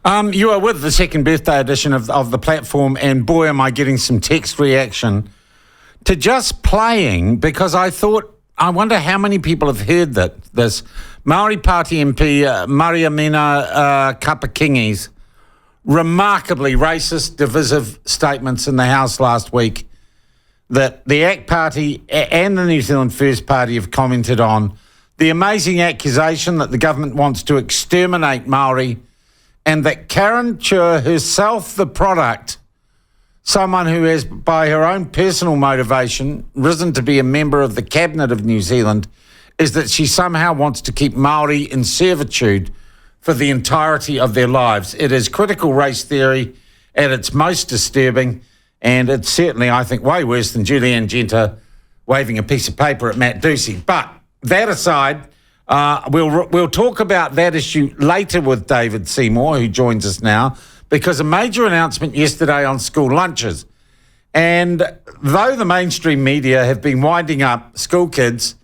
You are with the second birthday edition of the platform, and boy, am I getting some text reaction to just playing, because I wonder how many people have heard this. Māori Party MP Mariamina Kapakingi's remarkably racist, divisive statements in the House last week that the ACT Party and the New Zealand First Party have commented on. The amazing accusation that the government wants to exterminate Māori, and that Karen Chur herself, the product, someone who has, by her own personal motivation, risen to be a member of the Cabinet of New Zealand, is that she somehow wants to keep Māori in servitude for the entirety of their lives. It is critical race theory at its most disturbing, and it's certainly, I think, way worse than Julianne Genter waving a piece of paper at Matt Ducey. But that aside, we'll talk about that issue later with David Seymour, who joins us now, because a major announcement yesterday on school lunches. And though the mainstream media have been winding up school kids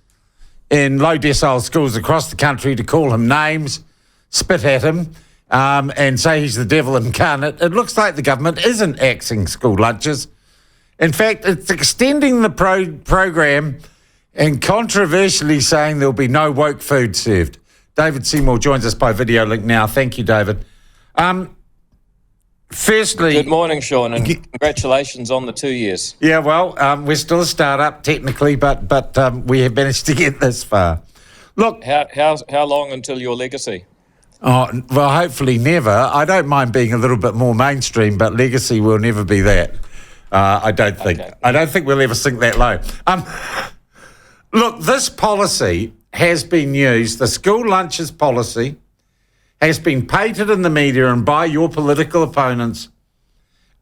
in low decile schools across the country to call him names, spit at him, and say he's the devil incarnate, it looks like the government isn't axing school lunches. In fact, it's extending the program and controversially saying there'll be no woke food served. David Seymour joins us by video link now. Thank you, David. Firstly... Good morning, Sean, and congratulations on the 2 years. Yeah, well, we're still a start-up technically, but we have managed to get this far. Look... How long until your legacy? Oh, well, hopefully never. I don't mind being a little bit more mainstream, but legacy will never be that. I don't think. Okay. I don't think we'll ever sink that low. Look, this policy has been used, the school lunches policy has been painted in the media and by your political opponents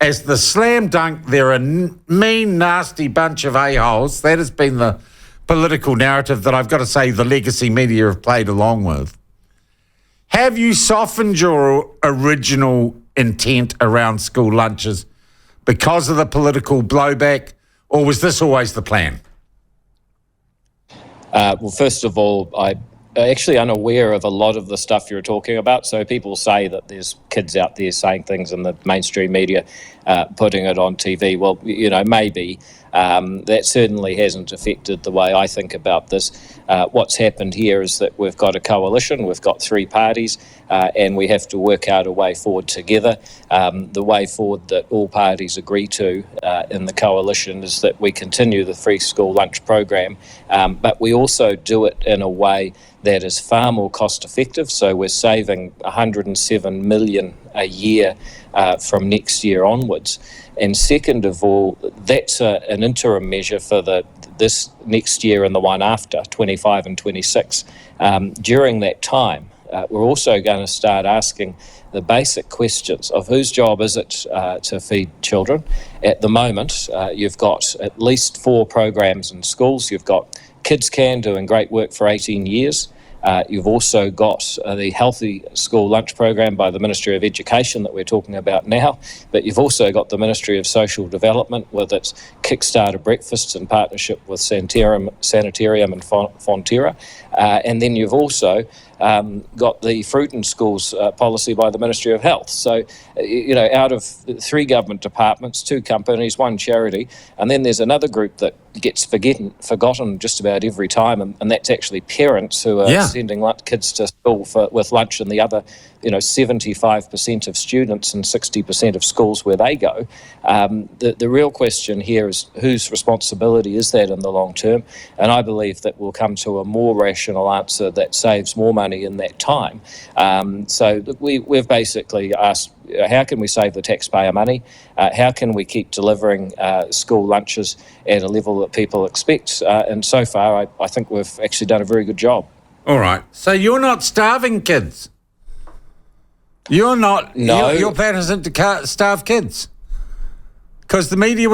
as the slam dunk. They're a mean, nasty bunch of a-holes. That has been the political narrative that I've got to say the legacy media have played along with. Have you softened your original intent around school lunches because of the political blowback, or was this always the plan? Well, first of all, I'm actually unaware of a lot of the stuff you're talking about. So people say that there's kids out there saying things in the mainstream media, putting it on TV. Well, maybe. That certainly hasn't affected the way I think about this. What's happened here is that we've got a coalition, we've got three parties, and we have to work out a way forward together. The way forward that all parties agree to in the coalition is that we continue the free school lunch program, but we also do it in a way that is far more cost effective. So we're saving $107 million a year from next year onwards. And second of all, that's an interim measure for this next year and the one after, 25 and 26. During that time, we're also going to start asking the basic questions of whose job is it to feed children. At the moment, you've got at least 4 programs in schools. You've got Kids Can doing great work for 18 years. You've also got the Healthy School Lunch Program by the Ministry of Education that we're talking about now, but you've also got the Ministry of Social Development with its Kickstarter breakfasts in partnership with Sanitarium and Fonterra, and then you've also got the Fruit in Schools policy by the Ministry of Health. So, out of 3 government departments, 2 companies, 1 charity, and then there's another group that gets forgotten just about every time, and that's actually parents who are sending kids to school with lunch, and the other, 75% of students and 60% of schools where they go. The real question here is whose responsibility is that in the long term? And I believe that we'll come to a more rational answer that saves more money in that time. So we've basically asked, how can we save the taxpayer money? How can we keep delivering school lunches at a level that people expect? And so far, I think we've actually done a very good job. All right. So you're not starving kids? You're not? No. Your plan isn't to starve kids? Because the media,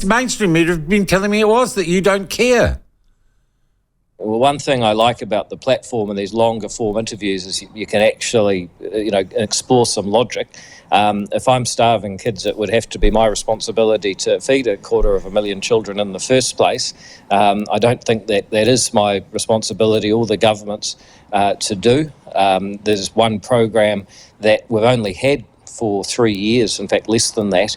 mainstream media have been telling me it was, that you don't care. Well, one thing I like about the platform and these longer form interviews is you can actually, explore some logic. If I'm starving kids, it would have to be my responsibility to feed 250,000 children in the first place. I don't think that is my responsibility or the government's to do. There's one program that we've only had for 3 years, in fact less than that,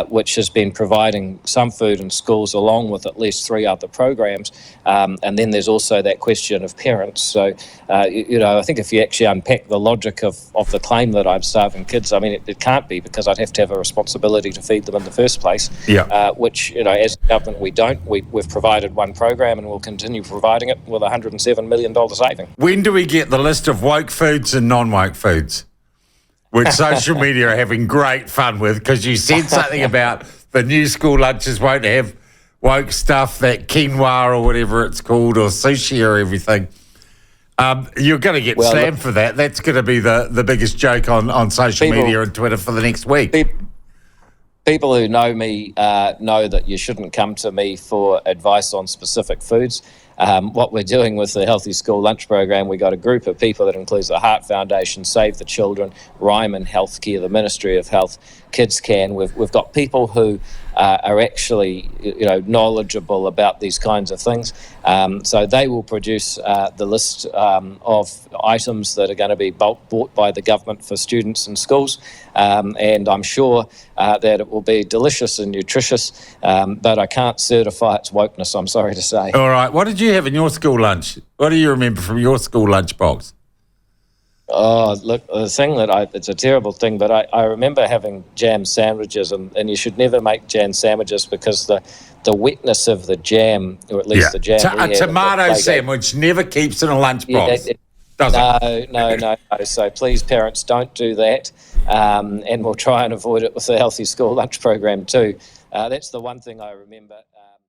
which has been providing some food in schools along with at least 3 other programs. And then there's also that question of parents. So, I think if you actually unpack the logic of the claim that I'm starving kids, I mean, it can't be, because I'd have to have a responsibility to feed them in the first place, which, as a government, we don't. We've provided one program and we'll continue providing it with $107 million saving. When do we get the list of woke foods and non-woke foods, which social media are having great fun with? Because you said something about the new school lunches won't have woke stuff, that quinoa or whatever it's called, or sushi or everything. You're going to get slammed for that. That's going to be the biggest joke on social media and Twitter for the next week. People who know me know that you shouldn't come to me for advice on specific foods. What we're doing with the Healthy School Lunch Program, we got a group of people that includes the Heart Foundation, Save the Children, Ryman Healthcare, the Ministry of Health, Kids Can. We've got people who are actually, knowledgeable about these kinds of things. So they will produce the list of items that are going to be bulk bought by the government for students in schools. And I'm sure that it will be delicious and nutritious, but I can't certify its wokeness, I'm sorry to say. All right. What did you have in your school lunch? What do you remember from your school lunch box? Oh, look, the thing it's a terrible thing, but I remember having jam sandwiches, and you should never make jam sandwiches because the wetness of the jam, or at least the jam. A tomato sandwich never keeps in a lunchbox. No. So please, parents, don't do that. And we'll try and avoid it with the Healthy School Lunch Program too. That's the one thing I remember.